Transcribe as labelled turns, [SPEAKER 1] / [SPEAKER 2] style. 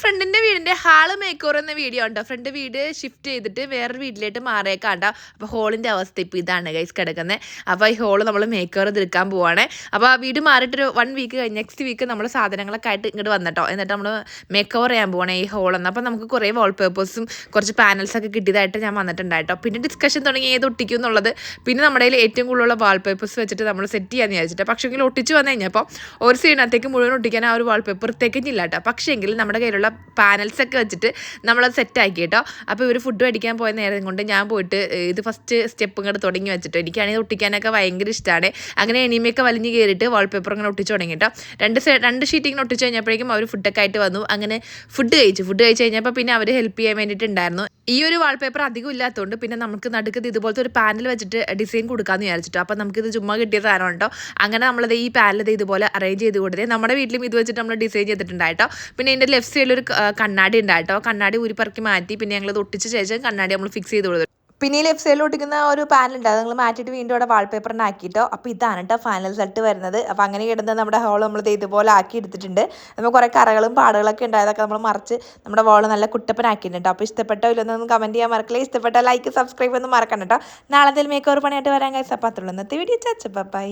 [SPEAKER 1] ഫ്രണ്ടിൻ്റെ വീടിൻ്റെ ഹാള് മേക്കോർ എന്ന വീഡിയോ ഉണ്ടോ. ഫ്രണ്ട് വീട് ഷിഫ്റ്റ് ചെയ്തിട്ട് വേറൊരു വീട്ടിലേക്ക് മാറിയേക്കാണ്ടോ. അപ്പോൾ ഹോളിൻ്റെ അവസ്ഥ ഇപ്പോൾ ഇതാണ് ഗൈസ് കിടക്കുന്നത്. അപ്പോൾ ഈ ഹോള് നമ്മൾ മേക്കോർ തീർക്കാൻ പോവാണ്. അപ്പോൾ ആ വീട് മാറിയിട്ടൊരു 1 വീക്ക് കഴിഞ്ഞ് നെക്സ്റ്റ് വീക്ക് നമ്മൾ സാധനങ്ങളൊക്കെ ആയിട്ട് ഇങ്ങോട്ട് വന്നിട്ടോ. എന്നിട്ട് നമ്മൾ മേക്ക് ഓവർ ചെയ്യാൻ പോകണേ ഈ ഹോളെന്ന്. അപ്പോൾ നമുക്ക് കുറേ വാൾപേപ്പേഴ്സും കുറച്ച് പാനൽസൊക്കെ കിട്ടിയതായിട്ട് ഞാൻ വന്നിട്ടുണ്ടായിട്ടോ. പിന്നെ ഡിസ്കഷൻ തുടങ്ങി ഏത് ഒട്ടിക്കും എന്നുള്ളത്. പിന്നെ നമ്മുടെ കയ്യിൽ ഏറ്റവും കൂടുതലുള്ള വാൾപേപ്പേഴ്സ് വെച്ചിട്ട് നമ്മൾ സെറ്റ് ചെയ്യാന്ന് വിചാരിച്ചിട്ട്. പക്ഷേങ്കിൽ ഒട്ടിച്ച് വന്നു കഴിഞ്ഞപ്പോൾ ഒരു സൈഡിനകത്തേക്ക് മുഴുവൻ ഒട്ടിക്കാൻ ആ ഒരു വാൾപേപ്പർ തേക്കില്ല കേട്ടോ. പക്ഷേങ്കിൽ നമ്മുടെ കയ്യിലുള്ള പാനൽസൊക്കെ വെച്ചിട്ട് നമ്മളത് സെറ്റ് ആക്കി കേട്ടോ. അപ്പോൾ ഇവർ ഫുഡ് മേടിക്കാൻ പോയ നേരം കൊണ്ട് ഞാൻ പോയിട്ട് ഇത് ഫസ്റ്റ് സ്റ്റെപ്പ് ഇങ്ങോട്ട് തുടങ്ങി വെച്ചിട്ട്. എനിക്കാണെങ്കിൽ ഒട്ടിക്കാനൊക്കെ ഭയങ്കര ഇഷ്ടമാണ്. അങ്ങനെ എണിമയൊക്കെ വലിഞ്ഞ് കയറിയിട്ട് വാൾപേപ്പർ ഇങ്ങനെ ഒട്ടിച്ച് തുടങ്ങി കേട്ടോ. രണ്ട് ഷീറ്റ് ഇങ്ങനെ ഒട്ടിച്ച് കഴിഞ്ഞപ്പോഴേക്കും അവർ ഫുഡൊക്കെ ആയിട്ട് വന്നു. അങ്ങനെ ഫുഡ് കഴിച്ച് കഴിഞ്ഞപ്പോൾ പിന്നെ അവർ ഹെൽപ്പ് ചെയ്യാൻ വേണ്ടിയിട്ടുണ്ടായിരുന്നു. ഈ ഒരു വാൾപേപ്പർ അധികം ഇല്ലാത്തതുകൊണ്ട് പിന്നെ നമുക്ക് നടുക്കത് ഇതുപോലത്തെ ഒരു പാനൽ വെച്ചിട്ട് ഡിസൈൻ കൊടുക്കാമെന്ന് വിചാരിച്ചിട്ടോ. അപ്പോൾ നമുക്കിത് ചുമ്മാ കിട്ടിയ സാധനം കേട്ടോ. അങ്ങനെ നമ്മളത് ഈ പാനൽ ഇതുപോലെ അറേഞ്ച് ചെയ്ത് കൊടുത്തേ. നമ്മുടെ വീട്ടിലും ഇത് വെച്ചിട്ട് നമ്മൾ ഡിസൈൻ ചെയ്തിട്ടുണ്ടായിട്ടോ. പിന്നെ ഇതിൻ്റെ ലെഫ്റ്റ് സൈഡിലൊരു കണ്ണാടി ഉണ്ടായിട്ടോ. കണ്ണാടി ഊരിപ്പറക്കി മാറ്റി പിന്നെ ഞങ്ങളത് ഒട്ടിച്ച ശേഷം കണ്ണാടി നമ്മൾ ഫിക്സ് ചെയ്ത് കൊടുത്തു. പിന്നെ ഈ ലെഫ്റ്റ് സൈഡിൽ ഒട്ടിക്കുന്ന ഒരു പാനൽ ഉണ്ട്. അത് നിങ്ങൾ മാറ്റിയിട്ട് വീണ്ടും അവിടെ വാൾപേപ്പറിന് ആക്കിയിട്ടോ. അപ്പോൾ ഇതാണ് കേട്ടോ ഫൈനൽ സെറ്റ് വരുന്നത്. അപ്പോൾ അങ്ങനെ കിടന്ന് നമ്മുടെ ഹോൾ നമ്മൾ ഇതുപോലെ ആക്കി എടുത്തിട്ടുണ്ട്. നമ്മൾ കുറേ കറകളും പാടുകളൊക്കെ ഉണ്ടായതൊക്കെ നമ്മൾ മറിച്ച് നമ്മുടെ വോൾ നല്ല കുട്ടപ്പനാക്കിയിട്ടുണ്ട്. അപ്പോൾ ഇഷ്ടപ്പെട്ടോ ഇല്ലെന്നൊന്നും കമൻറ്റ് ചെയ്യാൻ മറക്കില്ല. ഇഷ്ടപ്പെട്ട ലൈക്ക് സബ്സ്ക്രൈബ് ഒന്നും മറക്കണ്ട കേട്ടോ. നാളെ എന്തെങ്കിലും മേക്ക് ഓവർ പണിയായിട്ട് വരാൻ കഴിയും. അപ്പോൾ അത്രയുള്ളൂ ഇന്നത്തെ വീഡിയോ. ബൈ.